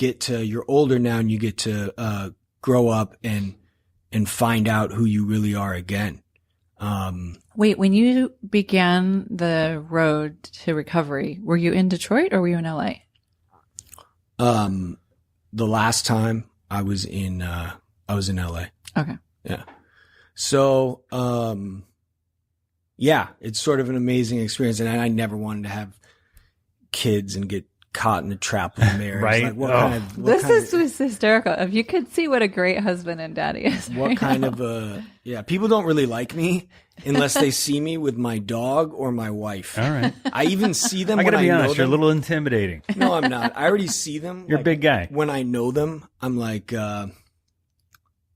you're older now and you get to grow up and find out who you really are again. Wait, when you began the road to recovery, were you in Detroit or were you in LA? The last time I was in LA. Okay. Yeah. So, yeah, it's sort of an amazing experience. And I never wanted to have kids and get caught in the trap of marriage. Right. Like This is hysterical. If you could see what a great husband and daddy is. What kind of people don't really like me unless they see me with my dog or my wife. All right. I even see them I when gotta be I know honest, you're a them. little intimidating. No, I'm not. I already see them. You're a big guy. When I know them, I'm like, I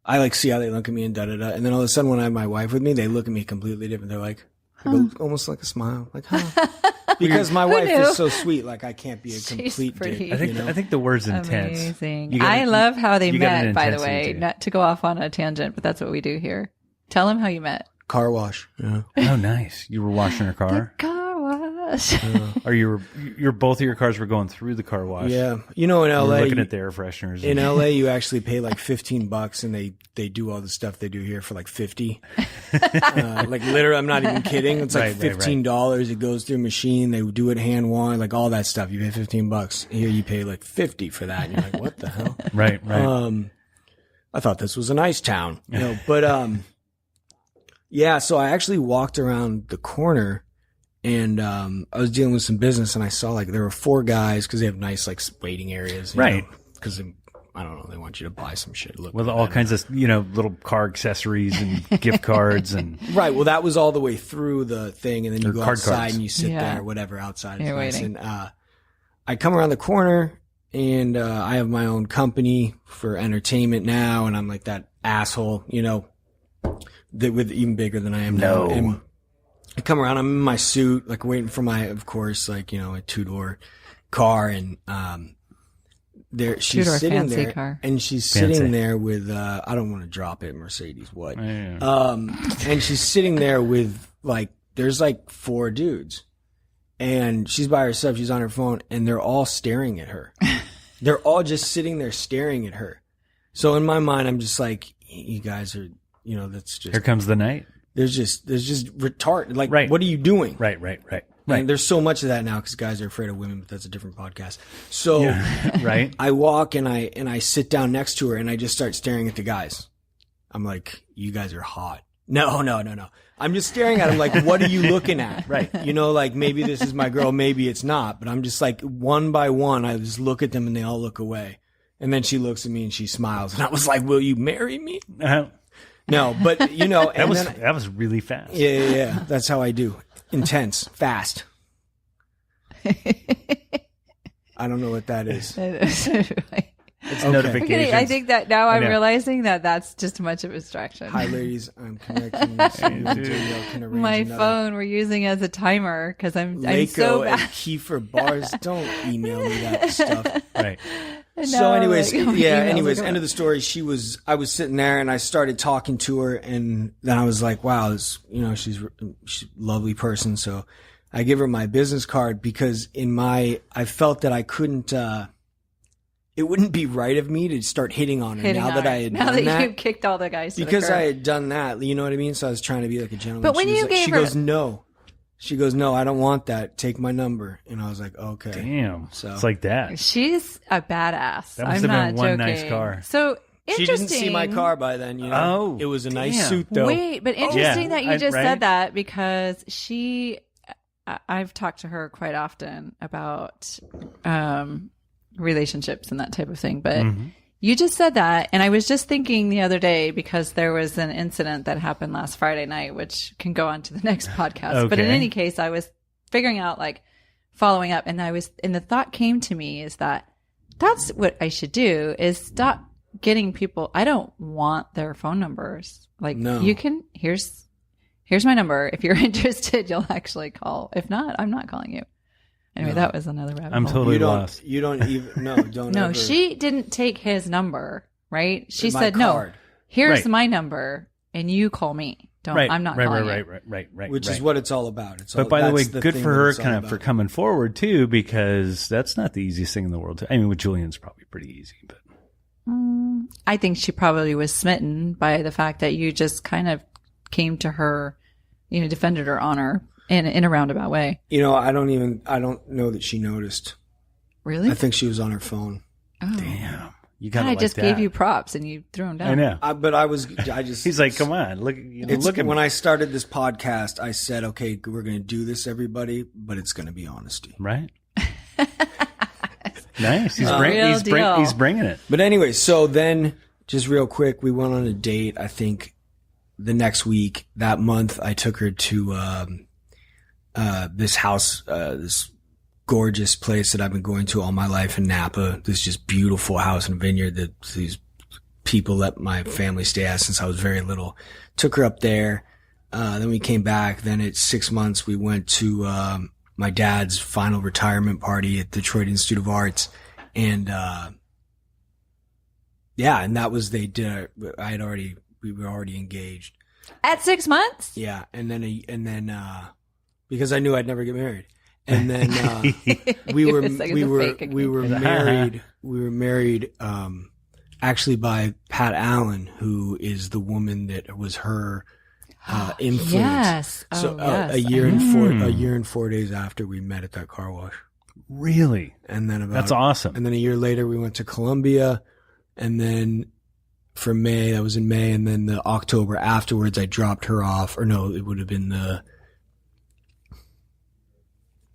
like see how they look at me and da-da-da. And then all of a sudden when I have my wife with me, they look at me completely different. They're like, almost like a smile. Like, huh. Because my wife is so sweet. Like, I can't be a complete dick. I think the word's intense. Amazing. I love how they met, by the way. Too. Not to go off on a tangent, but that's what we do here. Tell them how you met. Car wash. Yeah. Oh, nice. You were washing her car? Car wash. Or your both of your cars were going through the car wash. Yeah. You know, in LA, looking at the air fresheners. In LA, you actually pay like $15 and they do all the stuff they do here for like $50. Like literally, I'm not even kidding. It's like $15. Right. It goes through a machine. They do it hand wash, like all that stuff. You pay $15. Here you pay like $50 for that. And you're like, what the hell? Right. I thought this was a nice town, you know, but, yeah, so I actually walked around the corner and I was dealing with some business and I saw like there were 4 guys because they have nice like waiting areas. Right. Because I don't know, they want you to buy some shit. Look, with all kinds of, little car accessories and gift cards and. Right. Well, that was all the way through the thing. And then you go outside cards. And you sit there, whatever, outside. You're waiting. And I come around the corner and I have my own company for entertainment now. And I'm like that asshole, with even bigger than I am now. And I come around, I'm in my suit, like waiting for my, of course, like, a 2-door car. And, she's sitting there car. And she's sitting there with, I don't want to drop it, Mercedes, what? Yeah. And she's sitting there with like, there's like 4 dudes and she's by herself. She's on her phone and they're all staring at her. They're all just sitting there staring at her. So in my mind, I'm just like, you guys are, that's just. Here comes the night. There's just retarded. Like, right. What are you doing? Right. And there's so much of that now because guys are afraid of women, but that's a different podcast. So, right. I walk and I sit down next to her and I just start staring at the guys. I'm like, you guys are hot. No. I'm just staring at them like, what are you looking at? Right. Like maybe this is my girl, maybe it's not, but I'm just like one by one, I just look at them and they all look away. And then she looks at me and she smiles. And I was like, will you marry me? No, but that was really fast. Yeah. That's how I do. Intense, fast. I don't know what that is. It's notifications. Okay, I think that now I'm realizing that that's just too much of a distraction. Hi, ladies. I'm connecting. My phone we're using as a timer because I'm so bad. And Kiefer bars. Don't email me that stuff. Right. So anyways, end of the story. I was sitting there and I started talking to her and then I was like, wow, she's a lovely person. So I give her my business card because I felt that I couldn't, it wouldn't be right of me to start hitting on her now that you kicked all the guys to because the curb. I had done that. You know what I mean? So I was trying to be like a gentleman. But when she goes, no. She goes, no, I don't want that. Take my number. And I was like, okay. Damn. So it's like that. She's a badass. That must have been one nice car. So interesting. She didn't see my car by then, Oh, it was a nice suit though. Wait, but interesting that you just said that because I've talked to her quite often about relationships and that type of thing. But you just said that. And I was just thinking the other day because there was an incident that happened last Friday night, which can go on to the next podcast. Okay. But in any case, I was figuring out following up and the thought came to me is that that's what I should do is stop getting people. I don't want their phone numbers. You can, here's my number. If you're interested, you'll actually call. If not, I'm not calling you. Anyway, that was another rabbit hole. I'm totally lost. You don't even, don't No, ever. she didn't take his number, right? She My said, card. no, here's my number and you call me. Don't. Right. I'm not right, calling right, it. right. Which right. is what it's all about. It's But all, by the way, that's good thing for that her it's all kind of for about. coming forward too, because that's not the easiest thing in the world. I mean, with Julian's probably pretty easy, but I think she probably was smitten by the fact that you just kind of came to her, defended her honor in a roundabout way. I don't know that she noticed. Really? I think she was on her phone. Oh. damn, you got. I just gave you props and you threw them down. I know. I just. He's like, come on, look, look at when me. I started this podcast, I said, okay, we're going to do this, everybody, but it's going to be honesty. Right. Nice. He's Real bringing it. But anyway, so then just real quick, we went on a date. I think the next week, that month, I took her to this house, this gorgeous place that I've been going to all my life in Napa. This just beautiful house and vineyard that these people let my family stay at since I was very little. Took her up there. Then we came back. Then at 6 months, we went to my dad's final retirement party at the Detroit Institute of Arts. And and that was, we were already engaged. At 6 months? Yeah. And then because I knew I'd never get married. And then we were married actually by Pat Allen, who is the woman that was her influence. Yes. So yes. a year and 4 days after we met at that car wash. Really? And then That's awesome. And then a year later we went to Columbia, and then for May, that was in May, and then the October afterwards I dropped her off, or no, it would have been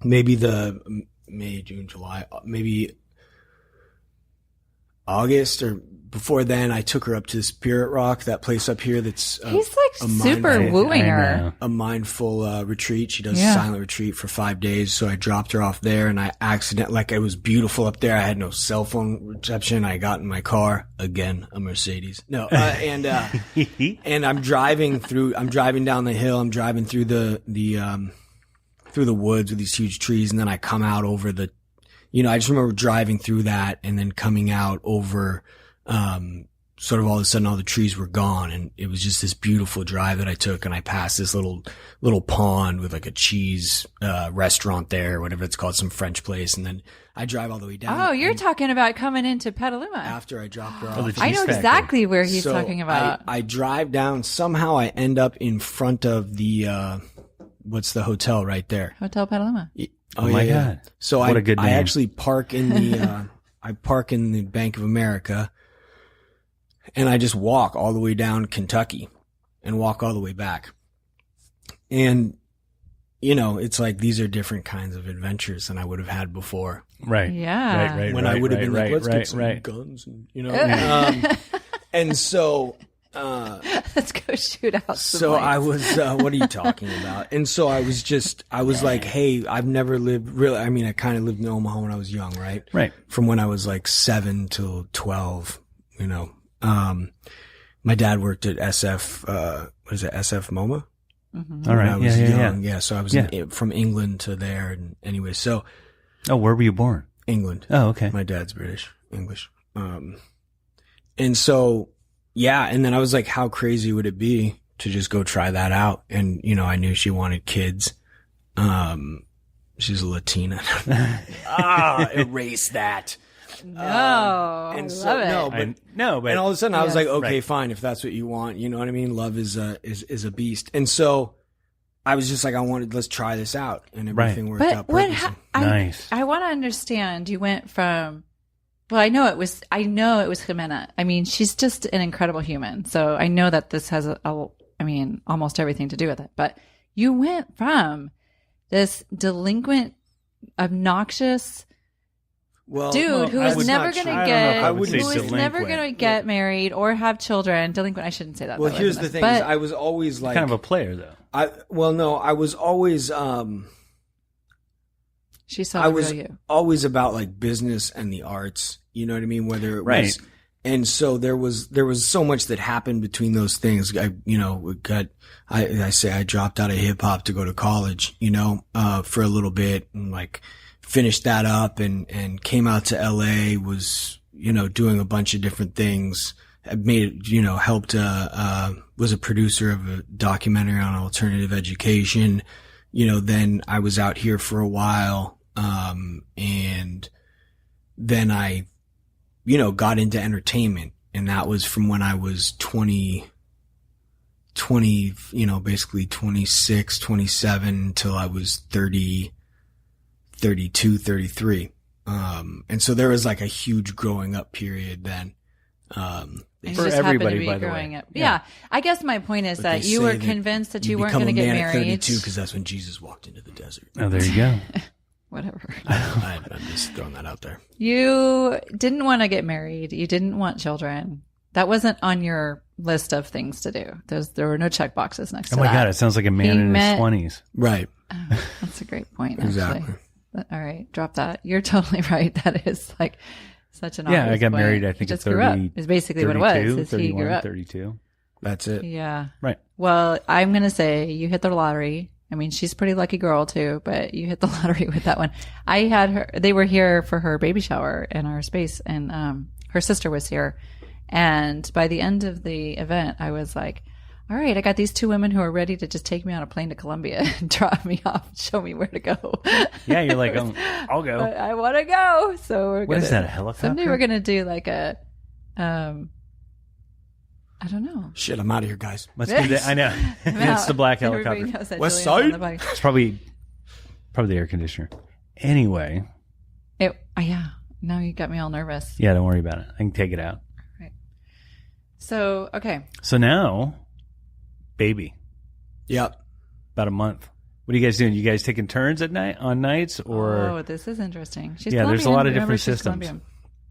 maybe the May, June, July, maybe August, or before then, I took her up to Spirit Rock, that place up here that's He's like super wooing her. a mindful retreat. She does a silent retreat for 5 days. So I dropped her off there, and I it was beautiful up there. I had no cell phone reception. I got in my car, again, a Mercedes. No, and I'm driving down the hill. I'm driving through the woods with these huge trees. And then I come out over I just remember driving through that and then coming out over, sort of all of a sudden all the trees were gone, and it was just this beautiful drive that I took, and I passed this little pond with like a cheese, restaurant there, whatever it's called, some French place. And then I drive all the way down. Oh, you're talking about coming into Petaluma. After I dropped her off. I know exactly where he's talking about. I drive down. Somehow I end up in front of the, what's the hotel right there? Hotel Petaluma. Oh my God. So what a good name. I actually park in the, Bank of America, and I just walk all the way down Kentucky and walk all the way back. And, it's like, these are different kinds of adventures than I would have had before. Right. Yeah. Right. When I would have been like, let's get some guns and, and so, let's go shoot out some so lights. I was, what are you talking about? And so I was like, hey, I've never lived really, I kind of lived in Omaha when I was young, right? Right. From when I was like 7 till 12, my dad worked at SF, SF MoMA? Mm-hmm. All right. When I was young. Yeah. So I was from England to there. And anyway, so. Oh, where were you born? England. Oh, okay. My dad's British, English. And so, and then I was like, how crazy would it be to just go try that out? And, I knew she wanted kids. She's a Latina. Erase that. No, I love it. But and all of a sudden I was like, okay, fine, if that's what you want, you know what I mean? Love is a beast. And so I was just like, let's try this out, and everything worked out perfectly. Nice. I want to understand. You went from, well, I know it was Jimena. She's just an incredible human. So I know that this has almost everything to do with it. But you went from this delinquent, obnoxious dude who was never going to get married or have children. Delinquent. I shouldn't say that. Well, here's the thing: is I was always like kind of a player, though. I was always she saw I was you. always about like business and the arts. You know what I mean? Whether it was, and so there was so much that happened between those things. I dropped out of hip hop to go to college. For a little bit, and like finished that up and came out to LA, was, doing a bunch of different things helped, was a producer of a documentary on alternative education. Then I was out here for a while. And then I, got into entertainment, and that was from when I was 20, basically 26, 27 until I was 30, 32, 33. And so there was like a huge growing up period then. For everybody, by the way. Up. Yeah. I guess my point is that you were convinced that you weren't going to get married. 32 because that's when Jesus walked into the desert. Oh, there you go. Whatever. I'm just throwing that out there. You didn't want to get married. You didn't want children. That wasn't on your list of things to do. There were no check boxes next to that. Oh my God, it sounds like a man in his 20s. Right. Oh, that's a great point, actually. Exactly. But, all right, drop that. You're totally right. That is like such an obvious I got point. married, I think, just at 30. grew up. Is basically 32, what it was. Is 31, he grew up. 32. That's it. Yeah. Right. Well, I'm going to say you hit the lottery. I mean, she's a pretty lucky girl too, but you hit the lottery with that one. I had her, they were here for her baby shower in our space, and her sister was here. And by the end of the event, I was like, all right, I got these two women who are ready to just take me on a plane to Colombia and drop me off, show me where to go. Yeah, you're like, I'll go. I want to go. So we're What is that, a helicopter? Someday we're going to do like a, I don't know. Shit, I'm out of here, guys. Must be the, I know. It's the black Everybody helicopter. knows that West Julian's on Side? the bike. It's probably the air conditioner. Anyway. Yeah. Now you got me all nervous. Yeah, don't worry about it. I can take it out. Right. So, okay. So now, baby, Yep. about a month. What are you guys doing? You guys taking turns at night on nights, or? Oh, this is interesting. She's Yeah, there's a lot of Colombian. different Remember, she's systems.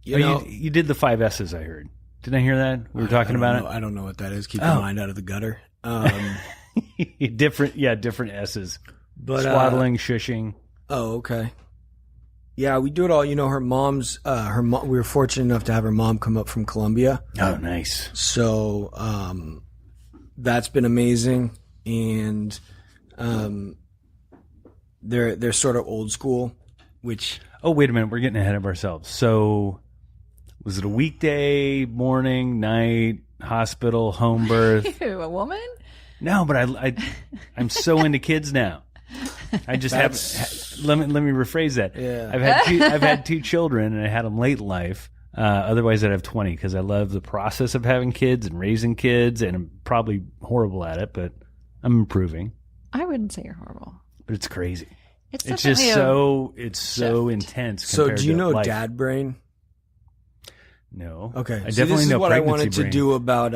Colombian. You did the 5 S's, I heard. Didn't I hear that? We were talking about I don't know what that is. Keep your mind out of the gutter. it. Different S's. But Swaddling, shushing. Oh, okay. Yeah, we do it all. Her mom's, we were fortunate enough to have her mom come up from Colombia. Oh, nice. So, that's been amazing. And, they're sort of old school, which. Oh, wait a minute. We're getting ahead of ourselves. So, was it a weekday, morning, night, hospital, home birth? Ew, a woman? No, but I'm so into kids now. I just have. Let me rephrase that. Yeah. I've had 2 children, and I had them late in life. Otherwise, I'd have 20 because I love the process of having kids and raising kids, and I'm probably horrible at it, but I'm improving. I wouldn't say you're horrible. But it's crazy. It's just definitely so intense. So, do you know life. dad brain? No. Okay. I So definitely this is know what I pregnancy wanted brain. to do about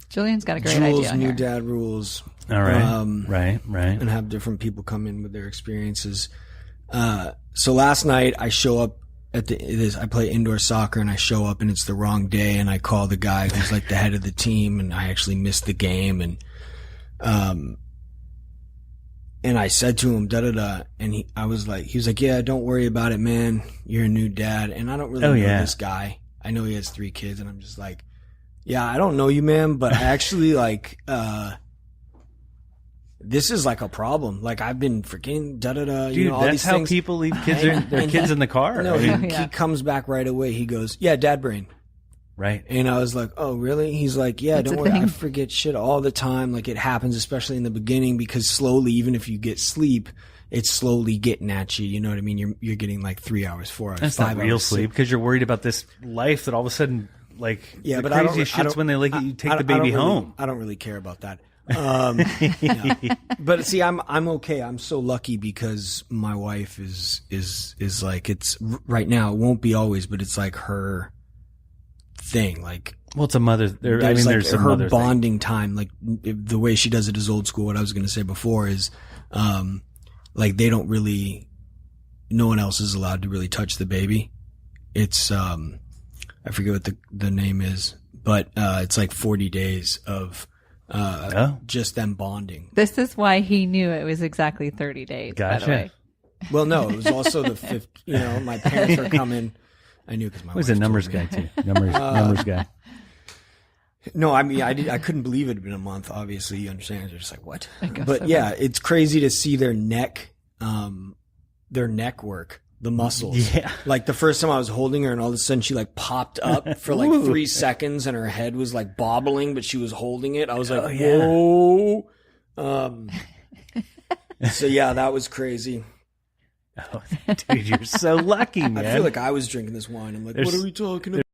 Julian's got a great Jules' idea new here. dad rules. All right. Right. And have different people come in with their experiences. So last night I show up I play indoor soccer, and I show up and it's the wrong day, and I call the guy who's like the head of the team, and I actually missed the game, and I said to him, and he was like, yeah, don't worry about it, man. You're a new dad. And I don't really know this guy. I know he has 3 kids, and I'm just like, yeah, I don't know you, man, but I actually this is like a problem. Like, I've been freaking Dude, all that's these how things. people leave their kids in the car. No, I mean, he comes back right away. He goes, yeah, dad brain. right. And I was like, oh, really? He's like, yeah, That's don't a worry. thing. I forget shit all the time. Like, it happens, especially in the beginning, because slowly, even if you get sleep, it's slowly getting at you. You know what I mean? You're getting like 3 hours, 4 hours, That's 5 not real hours, sleep because you're worried about this life that all of a sudden, like, Yeah, the but I don't- craziest I shit's don't- when they let you take the I baby don't home. I don't really care about that. Yeah. But see, I'm okay. I'm so lucky because my wife is like, it's right now. It won't be always, but it's like her thing. Like, Well, it's a mother. there's some her mother bonding time. Like, the way she does it is old school. What I was going to say before is, like, they don't really. No one else is allowed to really touch the baby. It's I forget what the name is, but it's like 40 days of just them bonding. This is why he knew it was exactly 30 days, by the Gotcha. way. Well, no, it was also the 5th. My parents were coming. I knew because my He's wife a numbers told guy me. too. Numbers guy. No, I mean, I couldn't believe it had been a month. Obviously, you understand. You're just like, what? I guess But so. yeah, it's crazy to see their neck work. the muscles. Yeah. Like the first time I was holding her and all of a sudden she like popped up for like 3 seconds and her head was like bobbling, but she was holding it. I was like, whoa. So yeah, that was crazy. Oh, dude, you're so lucky, man. I feel like I was drinking this wine. I'm like, what are we talking about?